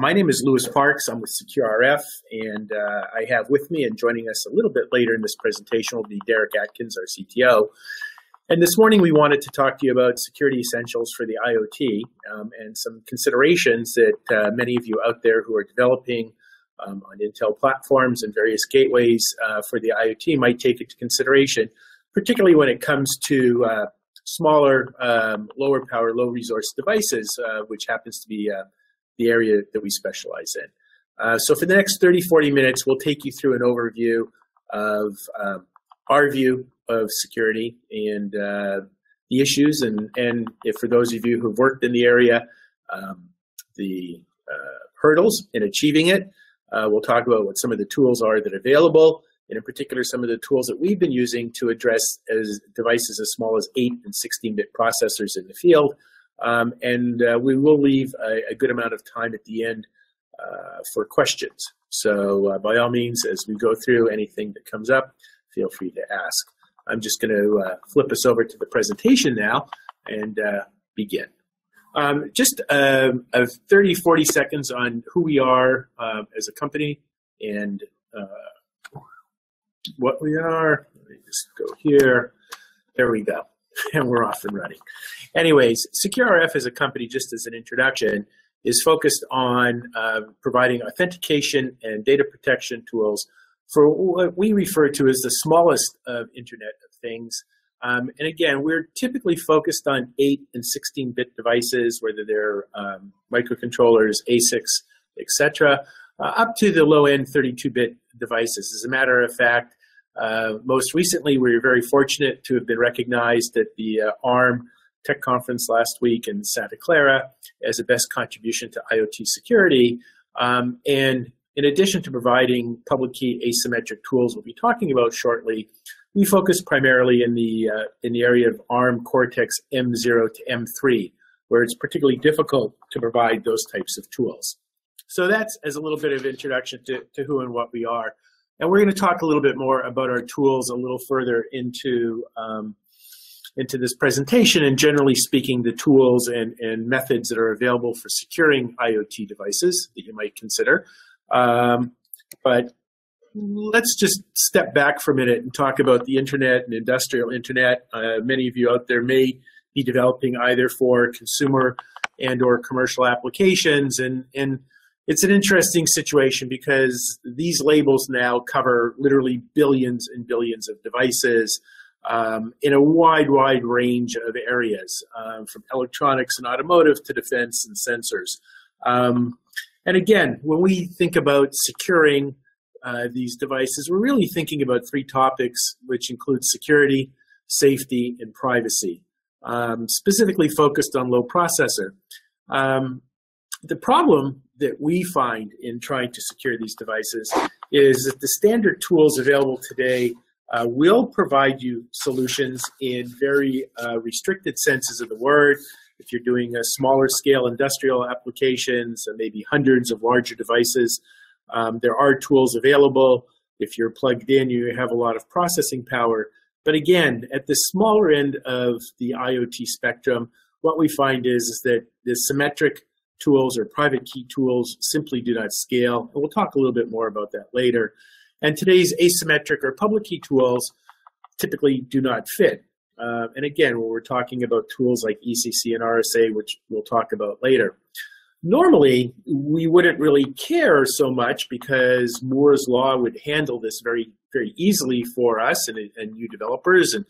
My name is Louis Parks. I'm with SecureRF, and I have with me and joining us a little bit later in this presentation will be Derek Atkins, our CTO. And this morning we wanted to talk to you about security essentials for the IoT and some considerations that many of you out there who are developing on Intel platforms and various gateways for the IoT might take into consideration, particularly when it comes to smaller, lower power, low resource devices, which happens to be the area that we specialize in. So for the next 30-40 minutes, we'll take you through an overview of our view of security and the issues, and if for those of you who've worked in the area, the hurdles in achieving it. We'll talk about what some of the tools are that are available, and in particular, some of the tools that we've been using to address devices as small as 8 and 16-bit processors in the field. We will leave a good amount of time at the end for questions. So by all means, as we go through anything that comes up, feel free to ask. I'm just going to flip us over to the presentation now and begin. Just 30-40 seconds on who we are as a company and what we are. Let me just go here. There we go. And we're off and running. Anyways, SecureRF as a company, just as an introduction, is focused on providing authentication and data protection tools for what we refer to as the smallest of Internet of Things. And again, we're typically focused on 8 and 16-bit devices, whether they're microcontrollers, ASICs, etc., up to the low-end 32-bit devices. As a matter of fact, most recently, we were very fortunate to have been recognized at the ARM Tech Conference last week in Santa Clara as the best contribution to IoT security. And in addition to providing public key asymmetric tools we'll be talking about shortly, we focus primarily in the area of ARM Cortex M0 to M3, where it's particularly difficult to provide those types of tools. So that's as a little bit of introduction to who and what we are. And we're going to talk a little bit more about our tools a little further into this presentation, and generally speaking, the tools and methods that are available for securing IoT devices that you might consider. But let's just step back for a minute and talk about the internet and industrial internet. Many of you out there may be developing either for consumer and or commercial applications, and it's an interesting situation because these labels now cover literally billions and billions of devices in a wide range of areas, from electronics and automotive to defense and sensors. And again, when we think about securing these devices, we're really thinking about 3 topics, which include security, safety, and privacy, specifically focused on low processor. The problem that we find in trying to secure these devices is that the standard tools available today will provide you solutions in very restricted senses of the word. If you're doing a smaller scale industrial applications, maybe hundreds of larger devices, there are tools available. If you're plugged in, you have a lot of processing power. But again, at the smaller end of the IoT spectrum, what we find is that the symmetric tools or private key tools simply do not scale. And we'll talk a little bit more about that later. And today's asymmetric or public key tools typically do not fit. And again, when we're talking about tools like ECC and RSA, which we'll talk about later, normally we wouldn't really care so much because Moore's law would handle this very easily for us and you developers. And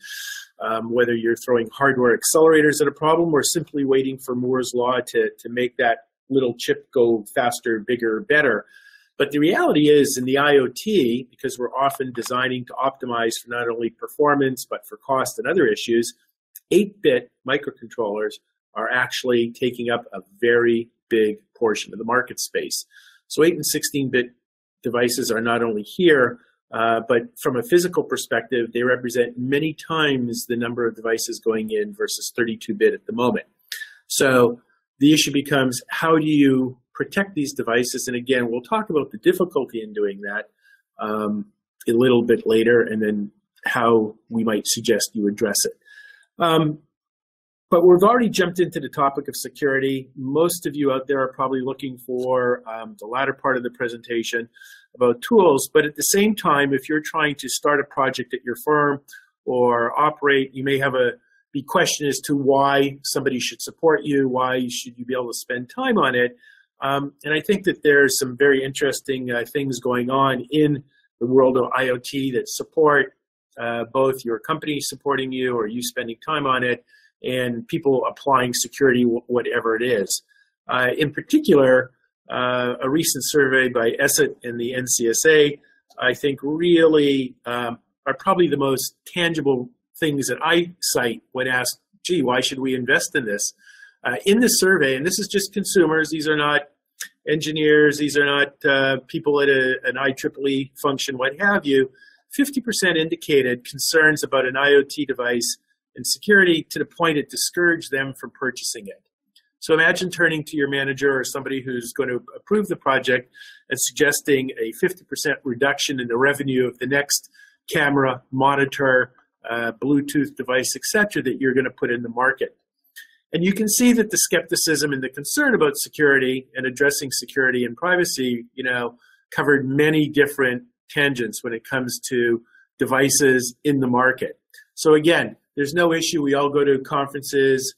whether you're throwing hardware accelerators at a problem or simply waiting for Moore's law to make that little chip go faster, bigger, better. But the reality is in the IoT, because we're often designing to optimize for not only performance, but for cost and other issues, 8-bit microcontrollers are actually taking up a very big portion of the market space. So 8 and 16-bit devices are not only here, but from a physical perspective, they represent many times the number of devices going in versus 32-bit at the moment. So the issue becomes, how do you protect these devices? And again, we'll talk about the difficulty in doing that a little bit later, and then how we might suggest you address it. But we've already jumped into the topic of security. Most of you out there are probably looking for the latter part of the presentation about tools. But at the same time, if you're trying to start a project at your firm or operate, you may have a big question as to why somebody should support you, why should you be able to spend time on it. And I think that there's some very interesting things going on in the world of IoT that support both your company supporting you or you spending time on it, and people applying security, whatever it is. In particular, a recent survey by ESET and the NCSA, I think really are probably the most tangible things that I cite when asked, gee, why should we invest in this? In this survey, and this is just consumers, these are not engineers, these are not people at an IEEE function, what have you, 50% indicated concerns about an IoT device and security to the point it discouraged them from purchasing it. So imagine turning to your manager or somebody who's going to approve the project and suggesting a 50% reduction in the revenue of the next camera, monitor, Bluetooth device, etc., that you're going to put in the market. And you can see that the skepticism and the concern about security and addressing security and privacy, covered many different tangents when it comes to devices in the market. So again, there's no issue. We all go to conferences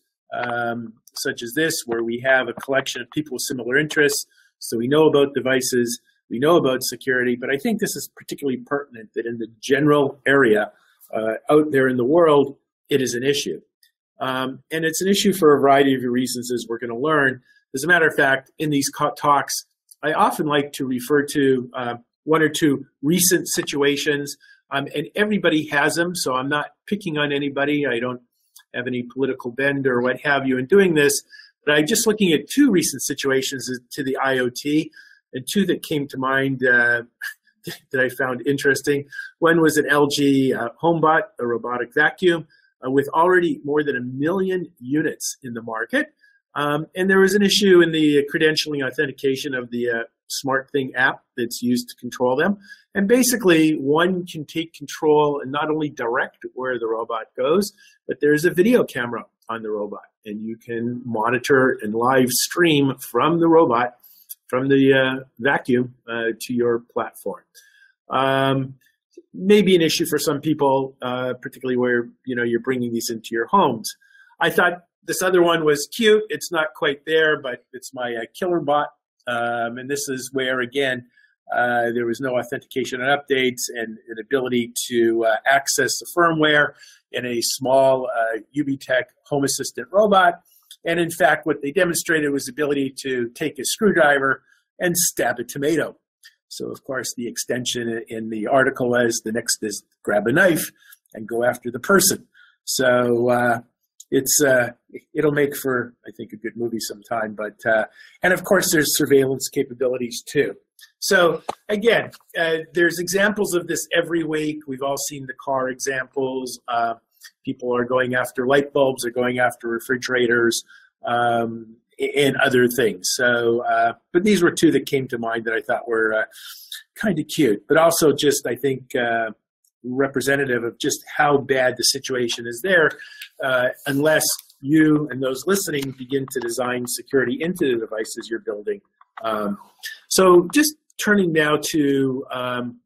such as this where we have a collection of people with similar interests. So we know about devices, we know about security, but I think this is particularly pertinent that in the general area out there in the world, it is an issue. And it's an issue for a variety of reasons, as we're going to learn. As a matter of fact, in these talks, I often like to refer to one or two recent situations, and everybody has them, so I'm not picking on anybody. I don't have any political bend or what have you in doing this, but I'm just looking at two recent situations to the IoT, and two that came to mind that I found interesting. One was an LG HomeBot, a robotic vacuum, with already more than 1 million units in the market. And there was an issue in the credentialing authentication of the SmartThing app that's used to control them. And basically, one can take control and not only direct where the robot goes, but there's a video camera on the robot. And you can monitor and live stream from the robot, from the vacuum to your platform. Maybe an issue for some people, particularly where you're bringing these into your homes. I thought this other one was cute. It's not quite there, but it's my killer bot. And this is where, again, there was no authentication and updates and an ability to access the firmware in a small UBTech home assistant robot. And in fact, what they demonstrated was the ability to take a screwdriver and stab a tomato. So, of course, the extension in the article was the next is grab a knife and go after the person. So it'll make for, I think, a good movie sometime. But and of course, there's surveillance capabilities too. So again, there's examples of this every week. We've all seen the car examples. People are going after light bulbs, they're going after refrigerators, and other things. So, but these were two that came to mind that I thought were kind of cute, but also just, I think, representative of just how bad the situation is there, unless you and those listening begin to design security into the devices you're building. So just turning now to,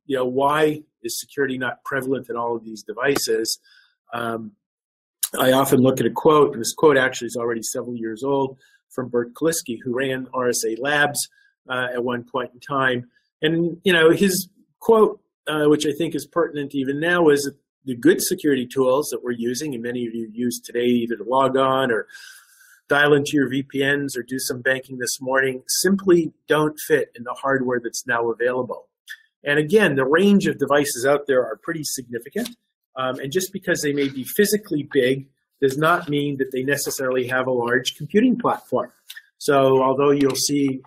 why is security not prevalent in all of these devices? I often look at a quote, and this quote actually is already several years old, from Bert Kaliski, who ran RSA Labs at one point in time. And, his quote, which I think is pertinent even now, is the good security tools that we're using, and many of you use today either to log on or dial into your VPNs or do some banking this morning, simply don't fit in the hardware that's now available. And again, the range of devices out there are pretty significant. And just because they may be physically big does not mean that they necessarily have a large computing platform. So although you'll see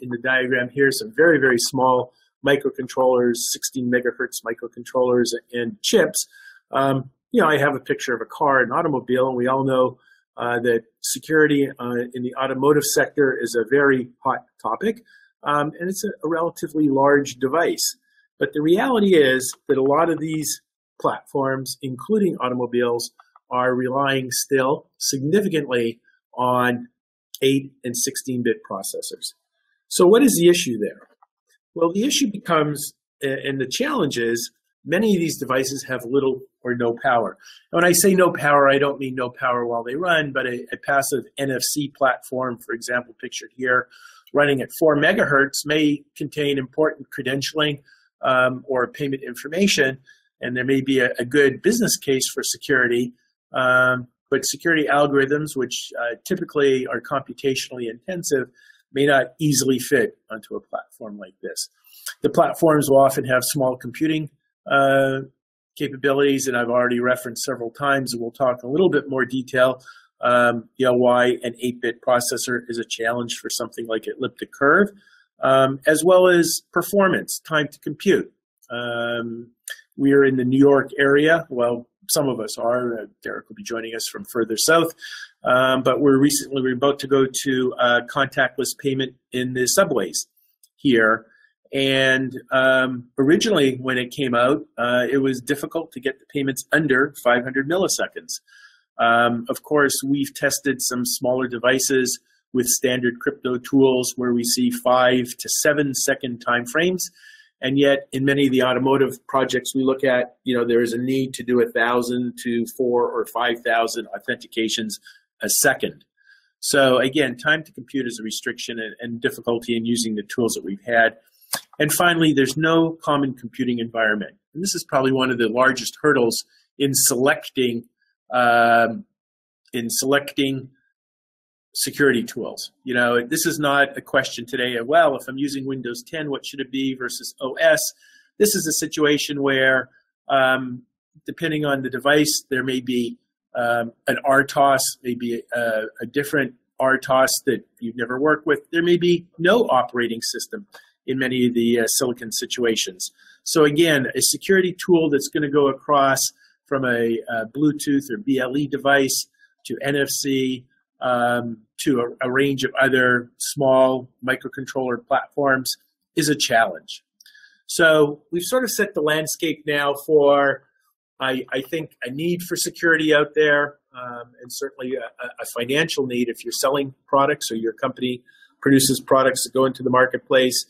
in the diagram here some very, very small microcontrollers, 16 megahertz microcontrollers and chips, I have a picture of a car, an automobile, and we all know that security in the automotive sector is a very hot topic, and it's a relatively large device. But the reality is that a lot of these platforms, including automobiles, are relying still significantly on 8 and 16-bit processors. So what is the issue there? Well, the issue becomes, and the challenge is, many of these devices have little or no power. And when I say no power, I don't mean no power while they run, but a passive NFC platform, for example, pictured here, running at 4 megahertz may contain important credentialing or payment information, and there may be a good business case for security, but security algorithms, which typically are computationally intensive, may not easily fit onto a platform like this. The platforms will often have small computing capabilities, and I've already referenced several times, and we'll talk in a little bit more detail why an 8-bit processor is a challenge for something like elliptic curve, as well as performance, time to compute. We are in the New York area. Well, some of us are. Derek will be joining us from further south. But we're about to go to contactless payment in the subways here. And originally, when it came out, it was difficult to get the payments under 500 milliseconds. Of course, we've tested some smaller devices with standard crypto tools where we see 5 to 7 second time frames. And yet, in many of the automotive projects we look at, there is a need to do 1,000 to 4,000 or 5,000 authentications a second. So again, time to compute is a restriction and difficulty in using the tools that we've had. And finally, there's no common computing environment. And this is probably one of the largest hurdles in selecting security tools. This is not a question today of, well, if I'm using Windows 10, what should it be versus OS? This is a situation where, depending on the device, there may be an RTOS, maybe a different RTOS that you've never worked with. There may be no operating system in many of the silicon situations. So again, a security tool that's going to go across from a Bluetooth or BLE device to NFC, to a range of other small microcontroller platforms is a challenge. So we've sort of set the landscape now for, I think, a need for security out there, and certainly a financial need if you're selling products or your company produces products that go into the marketplace.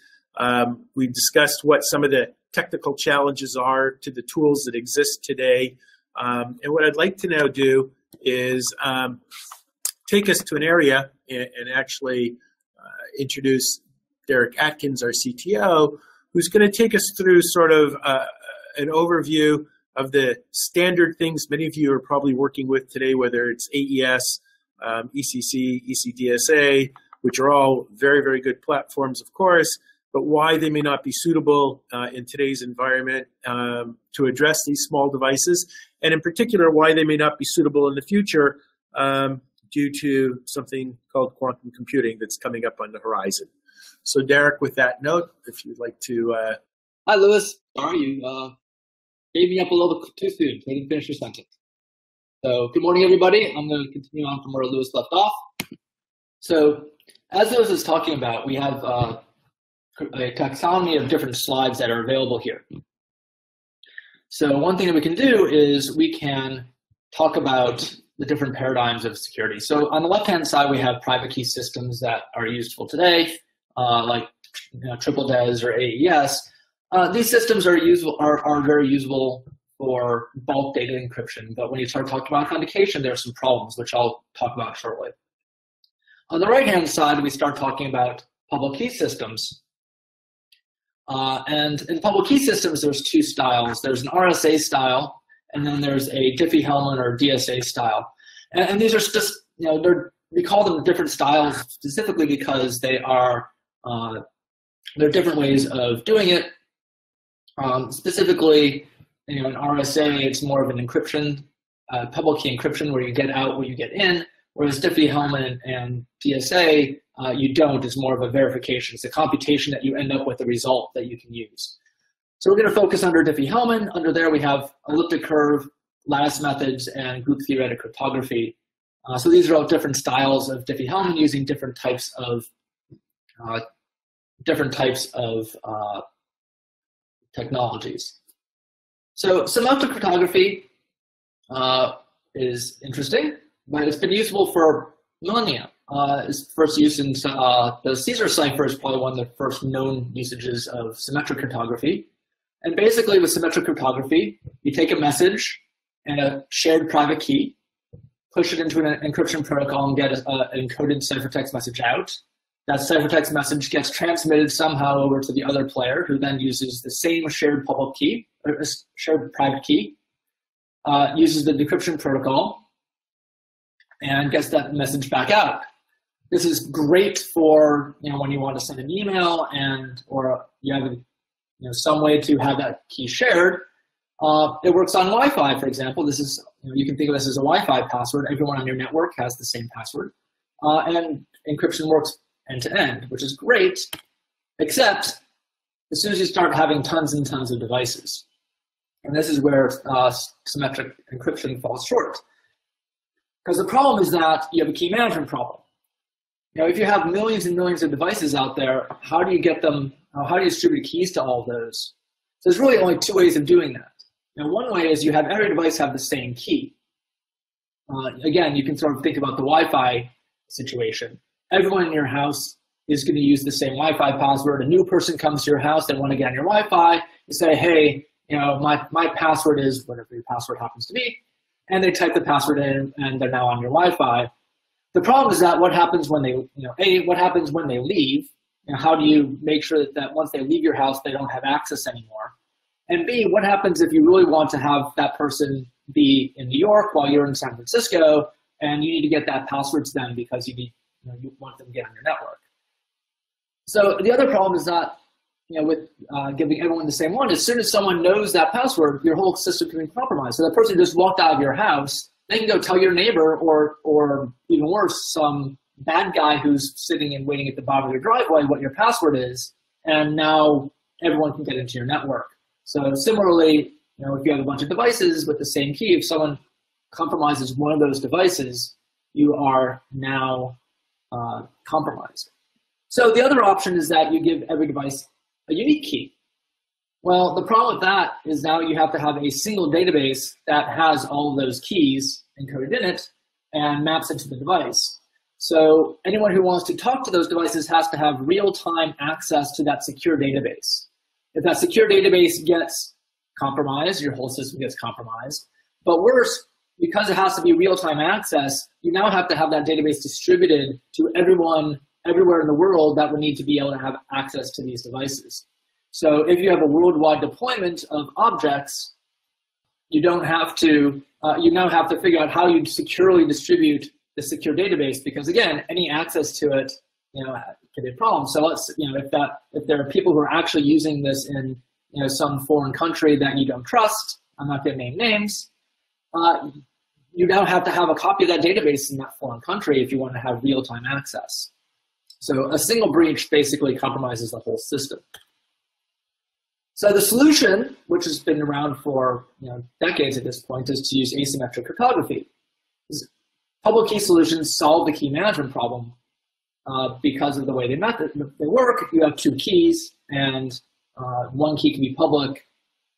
We've discussed what some of the technical challenges are to the tools that exist today. And what I'd like to now do is take us to an area and actually introduce Derek Atkins, our CTO, who's going to take us through sort of an overview of the standard things many of you are probably working with today, whether it's AES, ECC, ECDSA, which are all very, very good platforms, of course, but why they may not be suitable in today's environment to address these small devices, and in particular, why they may not be suitable in the future due to something called quantum computing that's coming up on the horizon. So Derek, with that note, if you'd like to... Hi, Lewis. Sorry, you gave me up a little bit too soon. I didn't finish your sentence. So good morning, everybody. I'm going to continue on from where Lewis left off. So as Lewis is talking about, we have a taxonomy of different slides that are available here. So one thing that we can do is we can talk about the different paradigms of security. So on the left-hand side, we have private key systems that are useful today, like triple DES or AES. These systems are very usable for bulk data encryption, but when you start talking about authentication, there are some problems, which I'll talk about shortly. On the right-hand side, we start talking about public key systems. And in public key systems, there's two styles. There's an RSA style, and then there's a Diffie-Hellman or DSA style. And these are just, we call them different styles specifically because they are, they're different ways of doing it. Specifically, in RSA, it's more of an encryption, public key encryption, where you get out where you get in, whereas Diffie-Hellman and DSA, you don't. It's more of a verification. It's a computation that you end up with a result that you can use. So we're going to focus under Diffie-Hellman. Under there, we have elliptic curve, lattice methods, and group theoretic cryptography. So these are all different styles of Diffie-Hellman using different types of technologies. So semantic cryptography, is interesting, but it's been useful for millennia. Its first use in the Caesar cipher is probably one of the first known usages of symmetric cryptography. And basically with symmetric cryptography, you take a message and a shared private key, push it into an encryption protocol and get an encoded ciphertext message out. That ciphertext message gets transmitted somehow over to the other player, who then uses the same shared public key, or shared private key, uses the decryption protocol, and gets that message back out. This is great for when you want to send an email or you have some way to have that key shared. It works on Wi-Fi, for example. This is you can think of this as a Wi-Fi password. Everyone on your network has the same password, and encryption works end to end, which is great, except as soon as you start having tons and tons of devices, and this is where symmetric encryption falls short. Because the problem is that you have a key management problem. If you have millions and millions of devices out there, how do you get them? How do you distribute keys to all of those? So there's really only two ways of doing that. One way is you have every device have the same key. Again, you can sort of think about the Wi-Fi situation. Everyone in your house is going to use the same Wi-Fi password. A new person comes to your house, they want to get on your Wi-Fi. You say, hey, my password is whatever your password happens to be. And they type the password in, and they're now on your Wi-Fi. The problem is that what happens when they, what happens when they leave? How do you make sure that once they leave your house, they don't have access anymore? And B, what happens if you really want to have that person be in New York while you're in San Francisco, and you need to get that password to them because you need, you want them to get on your network? So the other problem is that, with giving everyone the same one, as soon as someone knows that password, your whole system can be compromised. So the person who just walked out of your house, they can go tell your neighbor, or even worse, some bad guy who's sitting and waiting at the bottom of your driveway what your password is, and now everyone can get into your network. So similarly, if you have a bunch of devices with the same key, if someone compromises one of those devices, you are now compromised. So the other option is that you give every device a unique key. Well, the problem with that is now you have to have a single database that has all of those keys encoded in it and maps it to the device. So anyone who wants to talk to those devices has to have real-time access to that secure database. If that secure database gets compromised, your whole system gets compromised. But worse, because it has to be real-time access, you now have to have that database distributed to everyone everywhere in the world that would need to be able to have access to these devices. So if you have a worldwide deployment of objects, you don't have to, you now have to figure out how you securely distribute the secure database, because again, any access to it, can be a problem. So let's, if there are people who are actually using this in, some foreign country that you don't trust, I'm not going to name names, you now have to have a copy of that database in that foreign country if you want to have real-time access. So a single breach basically compromises the whole system. So the solution, which has been around for decades at this point, is to use asymmetric cryptography. Public key solutions solve the key management problem because of the way they work. You have two keys, and one key can be public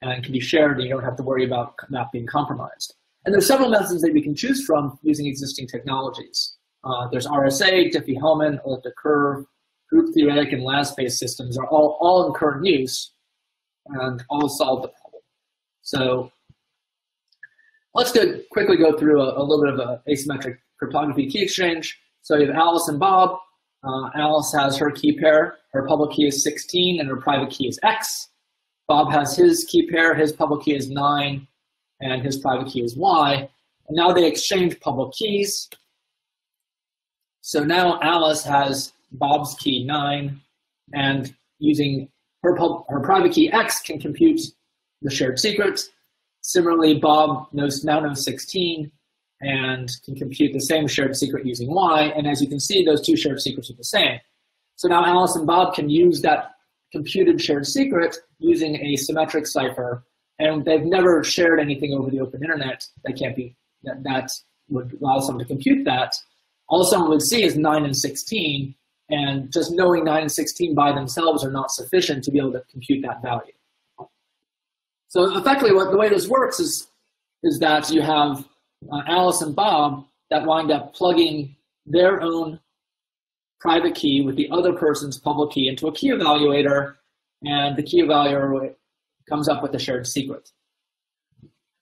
and can be shared, and you don't have to worry about that being compromised. And there's several methods that we can choose from using existing technologies. There's RSA, Diffie-Hellman, elliptic curve, group theoretic, and last-based systems are all in current use and all solve the problem. So let's quickly go through a little bit of an asymmetric cryptography key exchange. So you have Alice and Bob. Alice has her key pair. Her public key is 16, and her private key is X. Bob has his key pair. His public key is 9, and his private key is Y. And now they exchange public keys. So now Alice has Bob's key 9, and using her private key X can compute the shared secret. Similarly, Bob now knows 16 and can compute the same shared secret using Y. And as you can see, those two shared secrets are the same. So now Alice and Bob can use that computed shared secret using a symmetric cipher, and they've never shared anything over the open internet that would allow someone to compute that. All someone would see is 9 and 16, and just knowing 9 and 16 by themselves are not sufficient to be able to compute that value. So effectively, the way this works is that you have Alice and Bob that wind up plugging their own private key with the other person's public key into a key evaluator, and the key evaluator comes up with a shared secret.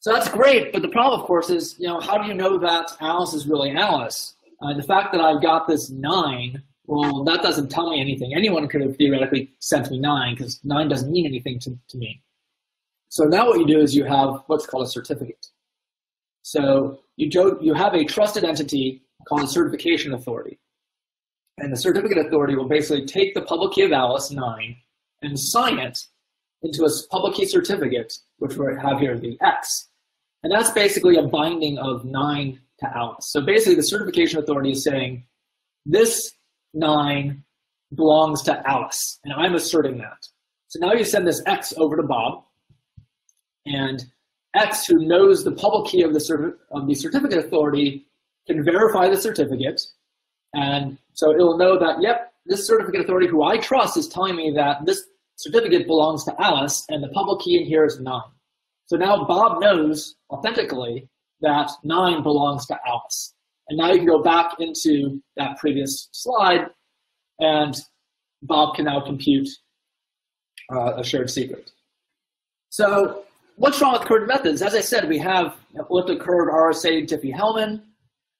So that's great, but the problem, of course, is, how do you know that Alice is really Alice? The fact that I've got this 9, well, that doesn't tell me anything. Anyone could have theoretically sent me 9, because 9 doesn't mean anything to me. So now what you do is you have what's called a certificate. So you have a trusted entity called a certification authority. And the certificate authority will basically take the public key of Alice, 9, and sign it into a public key certificate, which we have here, the X. And that's basically a binding of 9 to Alice. So basically the certification authority is saying, this 9 belongs to Alice, and I'm asserting that. So now you send this X over to Bob, and X, who knows the public key of the certificate authority, can verify the certificate, and so it will know that, yep, this certificate authority who I trust is telling me that this certificate belongs to Alice, and the public key in here is 9. So now Bob knows authentically that 9 belongs to Alice. And now you can go back into that previous slide, and Bob can now compute a shared secret. So what's wrong with curved methods? As I said, we have elliptic curved, RSA, Diffie-Hellman.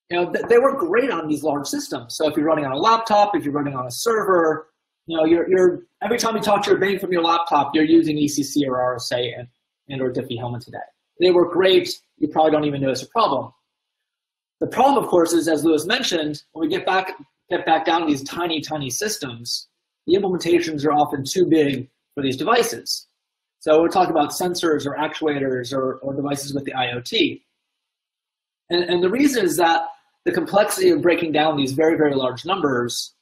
They work great on these large systems. So if you're running on a laptop, if you're running on a server, you're every time you talk to your bank from your laptop, you're using ECC or RSA and or Diffie-Hellman today. They work great. You probably don't even notice a problem. The problem, of course, is, as Lewis mentioned, when we get back down to these tiny, tiny systems, the implementations are often too big for these devices. So we're talking about sensors or actuators or devices with the IoT. And the reason is that the complexity of breaking down these very, very large numbers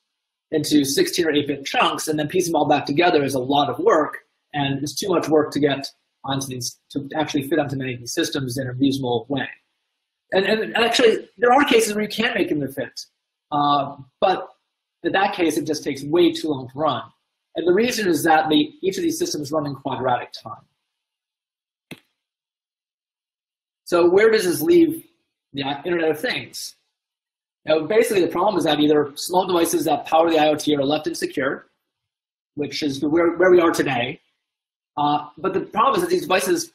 into 16 or 8-bit chunks and then piecing them all back together is a lot of work, and it's too much work to get onto these, to actually fit onto many of these systems in a reasonable way. And actually, there are cases where you can make them fit, but in that case, it just takes way too long to run. And the reason is that each of these systems run in quadratic time. So where does this leave the Internet of Things? Basically, the problem is that either small devices that power the IoT are left insecure, which is where we are today. But the problem is that these devices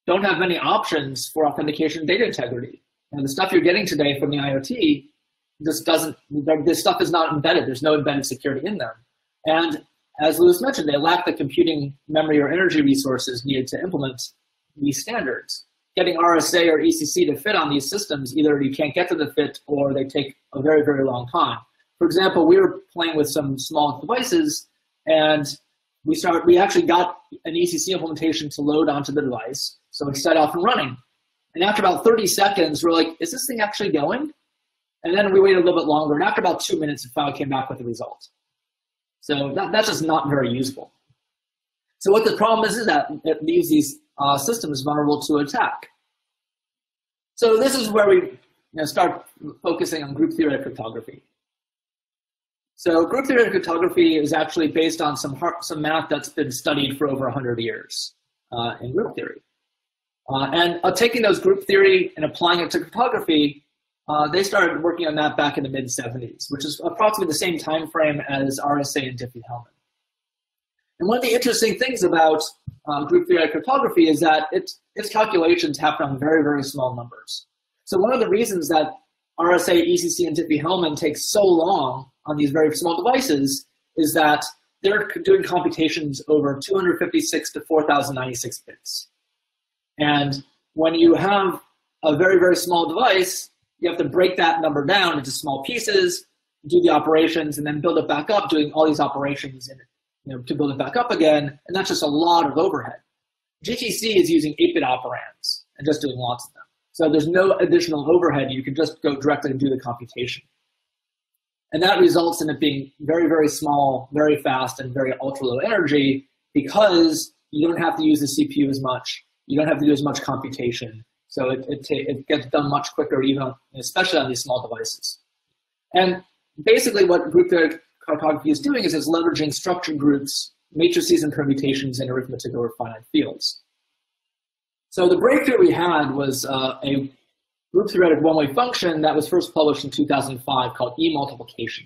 don't have many options for authentication and data integrity. And the stuff you're getting today from the IoT just doesn't, this stuff is not embedded. There's no embedded security in them. And as Lewis mentioned, they lack the computing memory or energy resources needed to implement these standards. Getting RSA or ECC to fit on these systems, either you can't get to the fit or they take a very, very long time. For example, we were playing with some small devices, and we actually got an ECC implementation to load onto the device. So we set off and running. And after about 30 seconds, we're like, is this thing actually going? And then we waited a little bit longer. And after about 2 minutes, it finally came back with the result. So that's just not very useful. So what the problem is that it leaves these systems vulnerable to attack. So this is where we start focusing on group theoretic cryptography. So group theoretic cryptography is actually based on some math that's been studied for over 100 years in group theory. And taking those group theory and applying it to cryptography, they started working on that back in the mid-70s, which is approximately the same time frame as RSA and Diffie-Hellman. And one of the interesting things about group theoretic cryptography is that its calculations happen on very, very small numbers. So one of the reasons that RSA, ECC, and Diffie-Hellman takes so long on these very small devices is that they're doing computations over 256 to 4096 bits. And when you have a very, very small device, you have to break that number down into small pieces, do the operations, and then build it back up, doing all these operations to build it back up again, and that's just a lot of overhead. GTC is using 8-bit operands and just doing lots of them. So there's no additional overhead. You can just go directly and do the computation. And that results in it being very, very small, very fast, and very ultra-low energy because you don't have to use the CPU as much. You don't have to do as much computation. So it gets done much quicker, even especially on these small devices. And basically what group theoretic cryptography is doing is it's leveraging structured groups, matrices, and permutations in arithmetic over finite fields. So the breakthrough we had was a group-theoretic one-way function that was first published in 2005 called E-multiplication.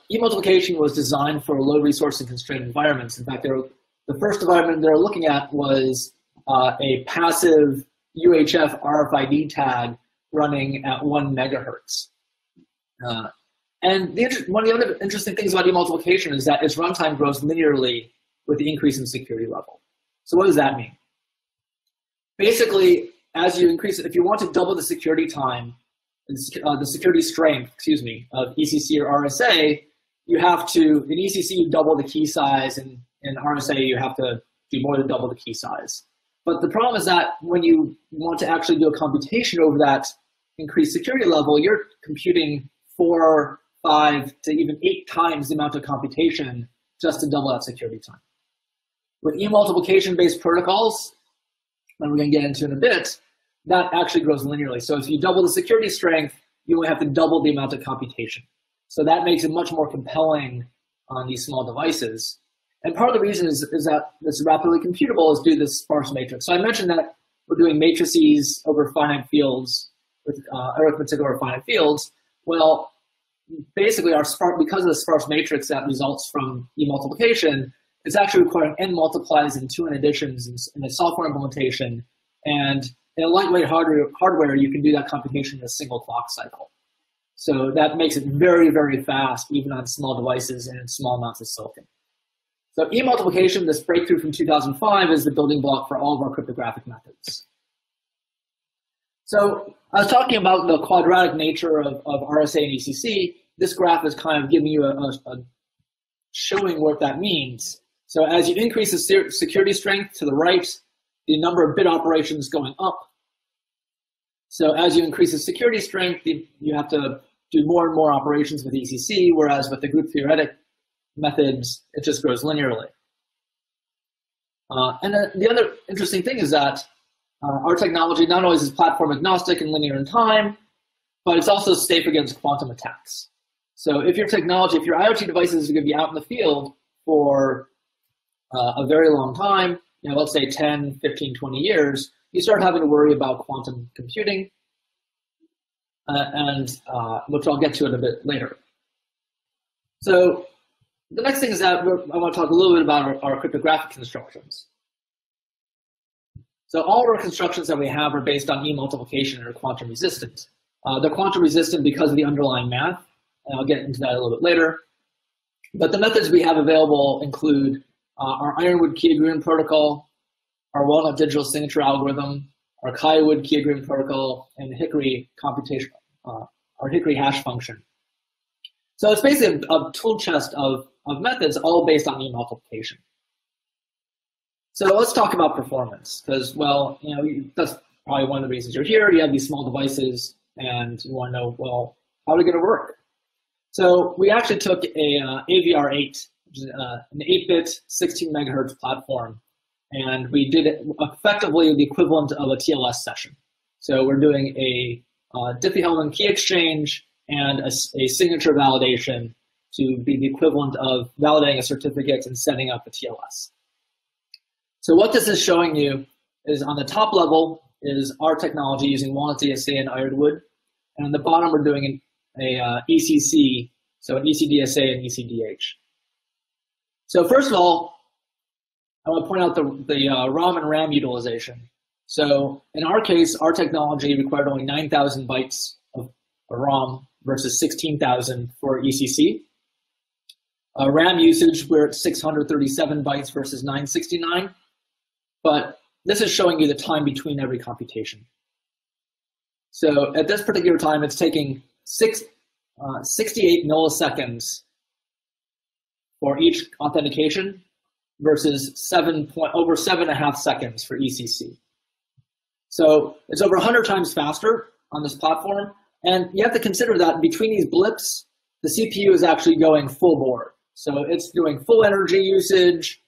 E-multiplication was designed for low resource and constrained environments. In fact, the first environment they're looking at was a passive UHF RFID tag running at 1 megahertz. And one of the other interesting things about E-multiplication is that its runtime grows linearly with the increase in security level. So what does that mean? Basically, as you increase it, if you want to double the security time, the security strength, of ECC or RSA, you have to, in ECC, you double the key size, and in RSA, you have to do more than double the key size. But the problem is that when you want to actually do a computation over that increased security level, you're computing 4, 5 to even 8 times the amount of computation just to double that security time. With E-multiplication-based protocols, and we're going to get into in a bit, that actually grows linearly. So if you double the security strength, you only have to double the amount of computation. So that makes it much more compelling on these small devices. And part of the reason is that it's rapidly computable is due to this sparse matrix. So I mentioned that we're doing matrices over finite fields with arithmetic over finite fields. Well, basically, because of the sparse matrix that results from E-multiplication, it's actually requiring n multiplies and 2n additions in a software implementation. And in a lightweight hardware, you can do that computation in a single clock cycle. So that makes it very, very fast, even on small devices and in small amounts of silicon. So E-multiplication, this breakthrough from 2005, is the building block for all of our cryptographic methods. So I was talking about the quadratic nature of RSA and ECC. This graph is kind of giving you a showing what that means. So as you increase the security strength to the right, the number of bit operations going up. So as you increase the security strength, you have to do more and more operations with ECC, whereas with the group theoretic methods, it just grows linearly. And the other interesting thing is that our technology not only is platform agnostic and linear in time, but it's also safe against quantum attacks. So if your IoT devices are going to be out in the field for a very long time, let's say 10, 15, 20 years, you start having to worry about quantum computing, which I'll get to in a bit later. So the next thing is that I want to talk a little bit about our cryptographic constructions. So all of our constructions that we have are based on E-multiplication and are quantum resistant. They're quantum resistant because of the underlying math, and I'll get into that a little bit later. But the methods we have available include our Ironwood key agreement protocol, our Walnut digital signature algorithm, our Kiowood key agreement protocol, and Hickory computation, our Hickory hash function. So it's basically a tool chest of methods all based on E-multiplication. So let's talk about performance, because, well, that's probably one of the reasons you're here. You have these small devices, and you want to know, well, how are they going to work? So we actually took a AVR8, which is an 8-bit, 16 megahertz platform, and we did it effectively the equivalent of a TLS session. So we're doing a Diffie-Hellman key exchange and a signature validation to be the equivalent of validating a certificate and setting up a TLS. So what this is showing you is on the top level is our technology using WalnutDSA and Ironwood, and on the bottom we're doing a ECC, so an ECDSA and ECDH. So first of all, I want to point out the ROM and RAM utilization. So in our case, our technology required only 9,000 bytes of ROM versus 16,000 for ECC. RAM usage, we're at 637 bytes versus 969. But this is showing you the time between every computation. So at this particular time, it's taking 68 milliseconds for each authentication versus over 7.5 seconds for ECC. So it's over 100 times faster on this platform. And you have to consider that between these blips, the CPU is actually going full bore. So it's doing full energy usage,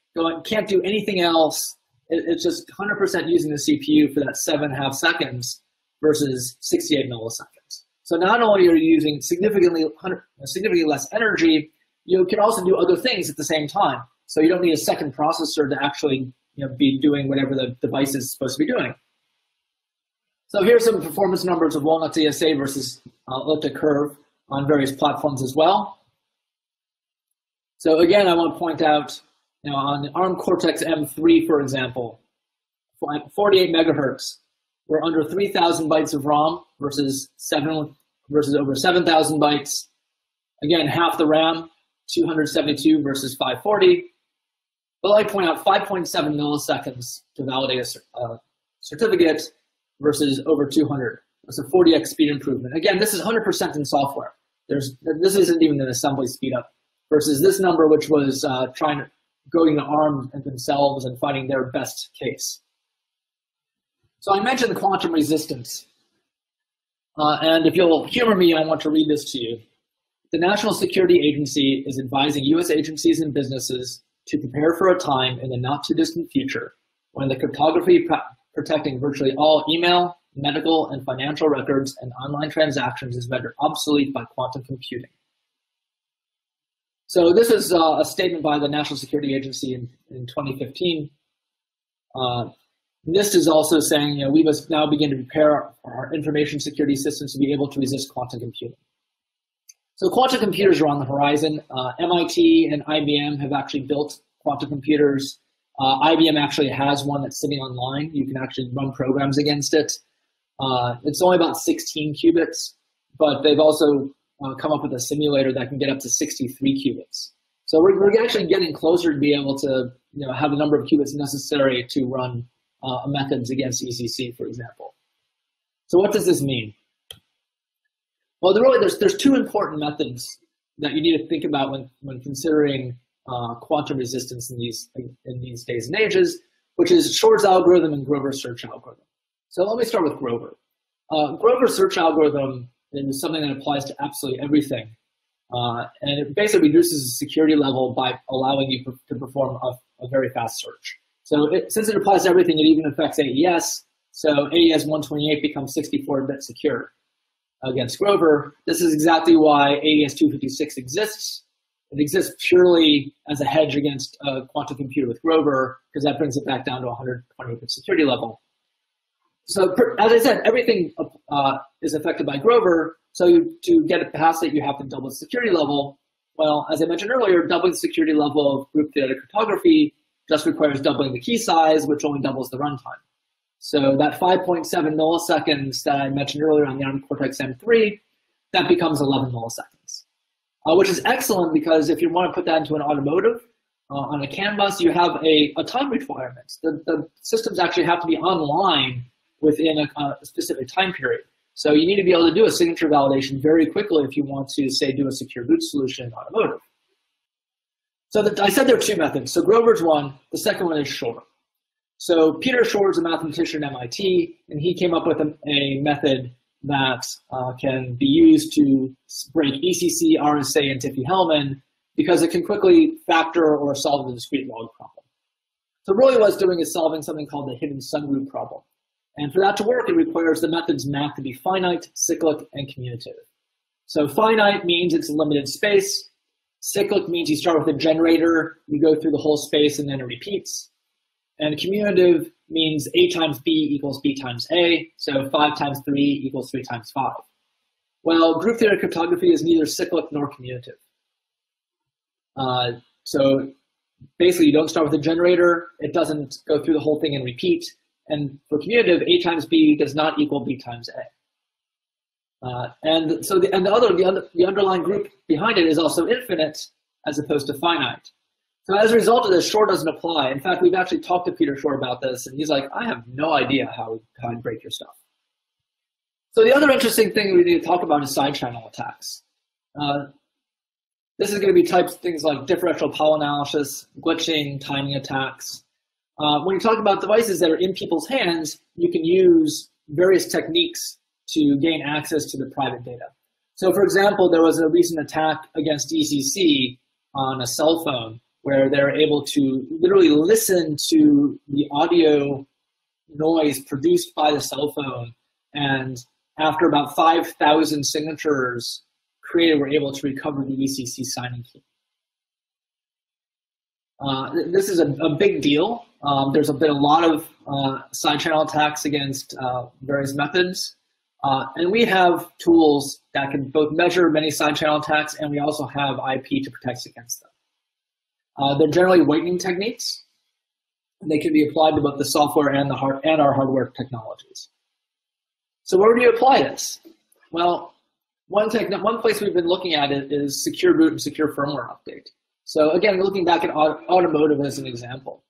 can't do anything else. It's just 100% using the CPU for that 7.5 seconds versus 68 milliseconds. So not only are you using significantly less energy, you can also do other things at the same time. So you don't need a second processor to actually be doing whatever the device is supposed to be doing. So here's some performance numbers of WalnutDSA versus elliptic curve on various platforms as well. So again, I want to point out, on the ARM Cortex-M3, for example, 48 megahertz, we're under 3,000 bytes of ROM versus over 7,000 bytes. Again, half the RAM, 272 versus 540. But I point out 5.7 milliseconds to validate a certificate versus over 200. That's a 40x speed improvement. Again, this is 100% in software. This isn't even an assembly speed up versus this number, which was going to ARM themselves and finding their best case. So I mentioned quantum resistance. And if you'll humor me, I want to read this to you. The National Security Agency is advising U.S. agencies and businesses to prepare for a time in the not-too-distant future when the cryptography protecting virtually all email, medical, and financial records and online transactions is rendered obsolete by quantum computing. So this is a statement by the National Security Agency in 2015. NIST is also saying, we must now begin to prepare our information security systems to be able to resist quantum computing. So quantum computers are on the horizon. MIT and IBM have actually built quantum computers. IBM actually has one that's sitting online. You can actually run programs against it. It's only about 16 qubits, but they've also come up with a simulator that can get up to 63 qubits. So we're actually getting closer to be able to have the number of qubits necessary to run methods against ECC, for example. So what does this mean? Well, there's two important methods that you need to think about when considering quantum resistance in these days and ages, which is Shor's algorithm and Grover's search algorithm. So let me start with Grover. Grover's search algorithm is something that applies to absolutely everything. And it basically reduces the security level by allowing you to perform a very fast search. So since it applies to everything, it even affects AES. So AES 128 becomes 64-bit secure against Grover. This is exactly why AES 256 exists. It exists purely as a hedge against a quantum computer with Grover, because that brings it back down to 128-bit security level. So as I said, everything is affected by Grover. So to get it past it, you have to double the security level. Well, as I mentioned earlier, doubling the security level of group-theoretic cryptography just requires doubling the key size, which only doubles the runtime. So that 5.7 milliseconds that I mentioned earlier on the ARM Cortex-M3, that becomes 11 milliseconds, which is excellent because if you want to put that into an automotive, on a CAN bus, you have a time requirement. The systems actually have to be online within a specific time period. So you need to be able to do a signature validation very quickly if you want to, say, do a secure boot solution in automotive. So I said there are two methods. So Grover's one, the second one is Shor. So Peter Shor is a mathematician at MIT, and he came up with a method that can be used to break ECC, RSA, and Diffie-Hellman because it can quickly factor or solve the discrete log problem. So really what it's doing is solving something called the hidden subgroup problem. And for that to work, it requires the method's map to be finite, cyclic, and commutative. So finite means it's a limited space. Cyclic means you start with a generator, you go through the whole space, and then it repeats. And commutative means A times B equals B times A, so 5 times 3 equals 3 times 5. Well, group theory cryptography is neither cyclic nor commutative. So basically, you don't start with a generator, it doesn't go through the whole thing and repeat. And for commutative, A times B does not equal B times A. And so the underlying group behind it is also infinite as opposed to finite. So as a result of this, Shor doesn't apply. In fact, we've actually talked to Peter Shor about this, and he's like, I have no idea how I'd break your stuff. So the other interesting thing we need to talk about is side channel attacks. This is going to be things like differential power analysis, glitching, timing attacks. When you talk about devices that are in people's hands, you can use various techniques to gain access to the private data. So for example, there was a recent attack against ECC on a cell phone where they're able to literally listen to the audio noise produced by the cell phone, and after about 5,000 signatures created, were able to recover the ECC signing key. This is a big deal. There's been a lot of side channel attacks against various methods. And we have tools that can both measure many side channel attacks, and we also have IP to protect against them. They're generally whitening techniques. They can be applied to both the software and our hardware technologies. So where do you apply this? Well, one place we've been looking at it is secure boot and secure firmware update. So again, looking back at automotive as an example.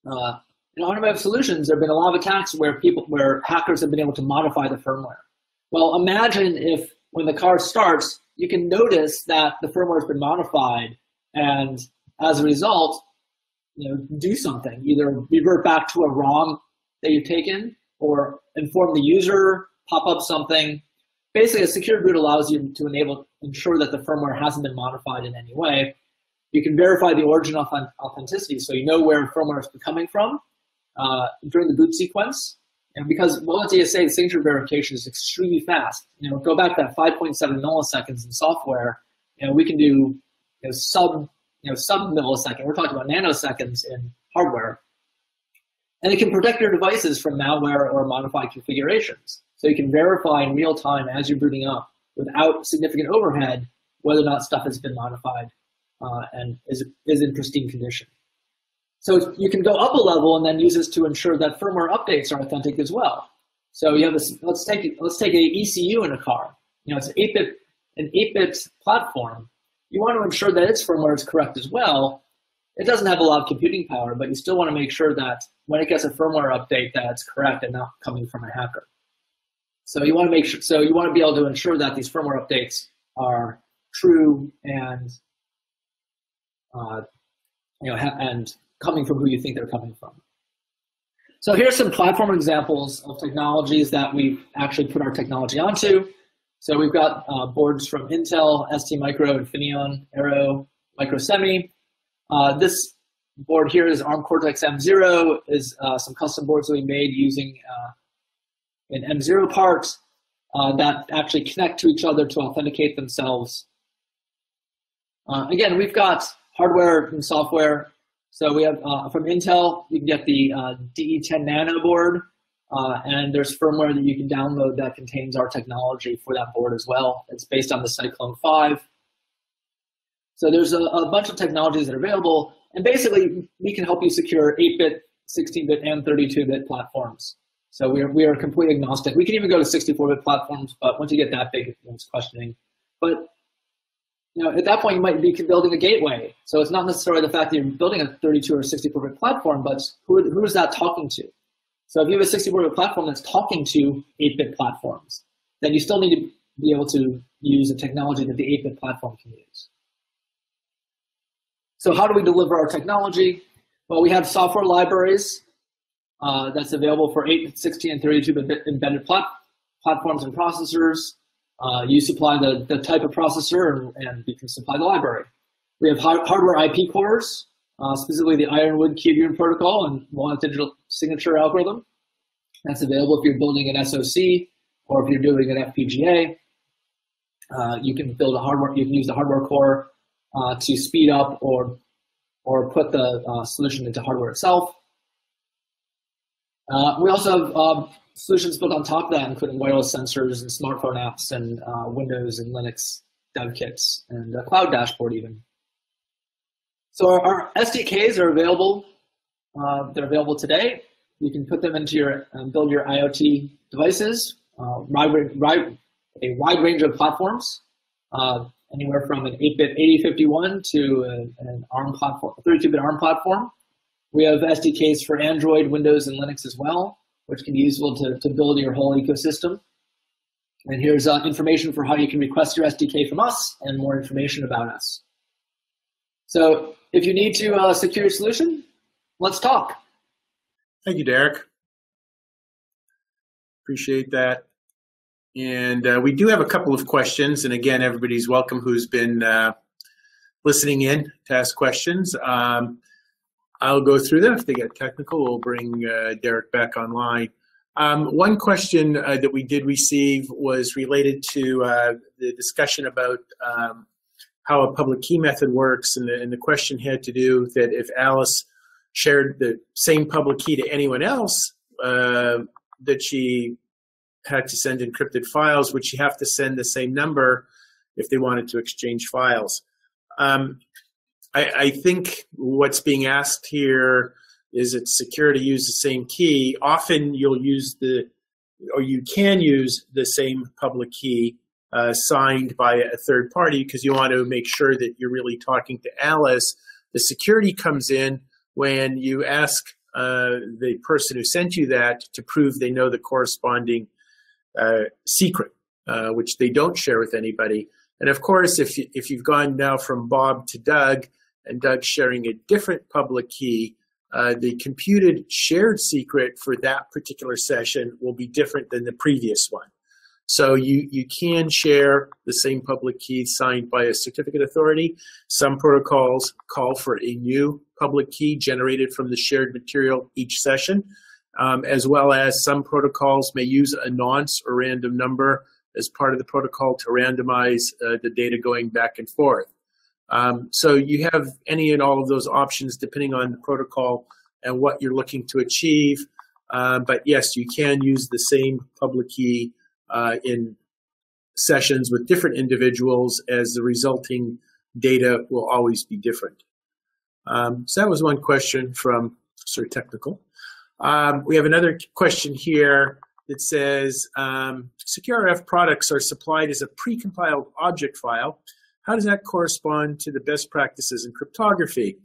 In automotive solutions, there have been a lot of attacks where hackers have been able to modify the firmware. Well, imagine if when the car starts, you can notice that the firmware has been modified, and as a result, do something, either revert back to a ROM that you've taken, or inform the user, pop up something. Basically, a secure boot allows you to ensure that the firmware hasn't been modified in any way. You can verify the origin of authenticity, so you know where firmware is coming from during the boot sequence. And because WalnutDSA signature verification is extremely fast, go back to that 5.7 milliseconds in software, we can do sub millisecond. We're talking about nanoseconds in hardware. And it can protect your devices from malware or modified configurations. So you can verify in real time as you're booting up without significant overhead whether or not stuff has been modified and is in pristine condition. So you can go up a level and then use this to ensure that firmware updates are authentic as well. So you have this, let's take an ECU in a car. It's an 8-bit platform. You want to ensure that its firmware is correct as well. It doesn't have a lot of computing power, but you still want to make sure that when it gets a firmware update, that it's correct and not coming from a hacker. So you want to make sure. So you want to be able to ensure that these firmware updates are true and and coming from who you think they're coming from. So here's some platform examples of technologies that we've actually put our technology onto. So we've got boards from Intel, STMicro, Infineon, Arrow, Microsemi. This board here is ARM Cortex-M0, is some custom boards that we made using an M0 parts that actually connect to each other to authenticate themselves. Again, we've got hardware and software. So we have, from Intel, you can get the DE10 Nano board, and there's firmware that you can download that contains our technology for that board as well. It's based on the Cyclone 5. So there's a bunch of technologies that are available, and basically we can help you secure 8-bit, 16-bit, and 32-bit platforms. So we are completely agnostic. We can even go to 64-bit platforms, but once you get that big, it's questioning. But at that point, you might be building a gateway. So it's not necessarily the fact that you're building a 32 or 64-bit platform, but who is that talking to? So if you have a 64-bit platform that's talking to 8-bit platforms, then you still need to be able to use a technology that the 8-bit platform can use. So how do we deliver our technology? Well, we have software libraries that's available for 8, 16, and 32-bit embedded platforms and processors. You supply the type of processor, and you can supply the library. We have hardware IP cores, specifically the Ironwood Key-Agreement Protocol and Walnut Digital Signature algorithm. That's available if you're building an SoC or if you're doing an FPGA. You can build you can use the hardware core to speed up or put the solution into hardware itself. We also have solutions built on top of that, including wireless sensors and smartphone apps and Windows and Linux dev kits and a cloud dashboard even. So our SDKs are available. They're available today. You can put them into build your IoT devices, a wide range of platforms, anywhere from an 8-bit 8051 to an ARM platform, 32-bit ARM platform. We have SDKs for Android, Windows, and Linux as well, which can be useful to build your whole ecosystem. And here's information for how you can request your SDK from us and more information about us. So if you need to secure your solution, let's talk. Thank you, Derek. Appreciate that. And we do have a couple of questions. And again, everybody's welcome who's been listening in to ask questions. I'll go through them. If they get technical, we'll bring Derek back online. One question that we did receive was related to the discussion about how a public key method works, and the question had to do that if Alice shared the same public key to anyone else, that she had to send encrypted files, would she have to send the same number if they wanted to exchange files? I think what's being asked here is it's secure to use the same key. Often you'll use you can use the same public key signed by a third party because you want to make sure that you're really talking to Alice. The security comes in when you ask the person who sent you that to prove they know the corresponding secret, which they don't share with anybody. And of course, if you've gone now from Bob to Doug, and Doug's sharing a different public key, the computed shared secret for that particular session will be different than the previous one. So you can share the same public key signed by a certificate authority. Some protocols call for a new public key generated from the shared material each session, as well as some protocols may use a nonce or random number as part of the protocol to randomize the data going back and forth. So you have any and all of those options depending on the protocol and what you're looking to achieve. But yes, you can use the same public key in sessions with different individuals, as the resulting data will always be different. So that was one question from Sir Technical. We have another question here that says, SecureRF products are supplied as a precompiled object file. How does that correspond to the best practices in cryptography?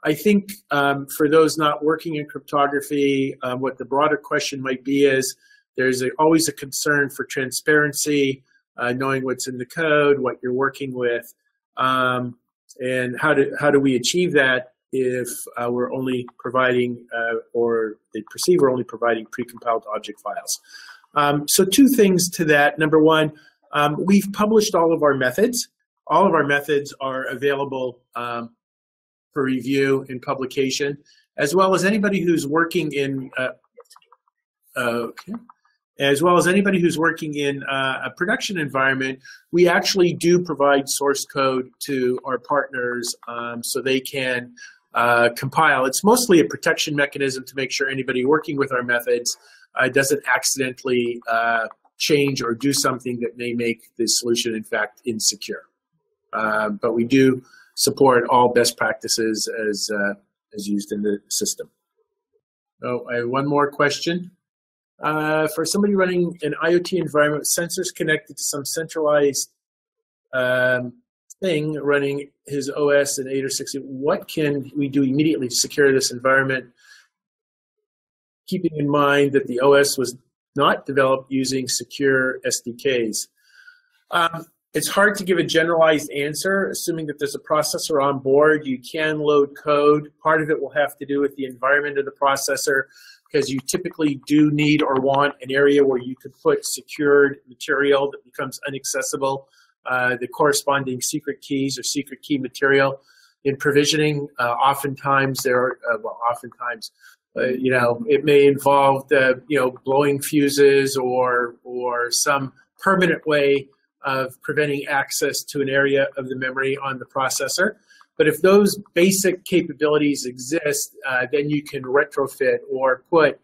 I think for those not working in cryptography, what the broader question might be is there's always a concern for transparency, knowing what's in the code, what you're working with, and how do we achieve that if we're only providing, or they perceive we're only providing precompiled object files. So two things to that. Number one, we've published all of our methods. All of our methods are available for review and publication, as well as anybody who's working in as well as anybody who's working in a production environment. We actually do provide source code to our partners so they can compile. It's mostly a protection mechanism to make sure anybody working with our methods doesn't accidentally change or do something that may make the solution, in fact, insecure. But we do support all best practices as used in the system. Oh, I have one more question. For somebody running an IoT environment with sensors connected to some centralized thing running his OS in 8 or 16, what can we do immediately to secure this environment, keeping in mind that the OS was not developed using secure SDKs? It's hard to give a generalized answer, assuming that there's a processor on board. You can load code. Part of it will have to do with the environment of the processor, because you typically do need or want an area where you could put secured material that becomes inaccessible, the corresponding secret keys or secret key material. In provisioning, oftentimes there are, you know, it may involve you know, blowing fuses or some permanent way of preventing access to an area of the memory on the processor. But if those basic capabilities exist, then you can retrofit or put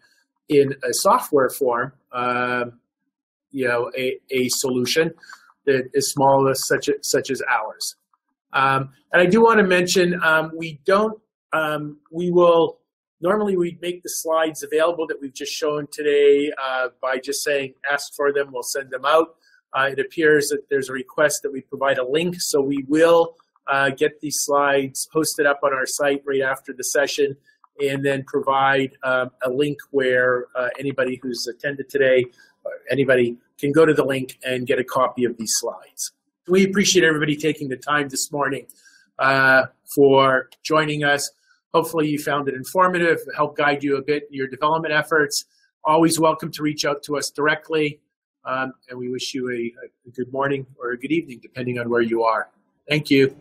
in a software form, you know, a solution that is small as such as ours. And I do want to mention, we will normally make the slides available that we've just shown today by just saying ask for them, we'll send them out. It appears that there's a request that we provide a link, so we will get these slides posted up on our site right after the session, and then provide a link where anybody who's attended today, anybody can go to the link and get a copy of these slides. We appreciate everybody taking the time this morning for joining us. Hopefully you found it informative, help guide you a bit in your development efforts. Always welcome to reach out to us directly. And we wish you a good morning or a good evening, depending on where you are. Thank you.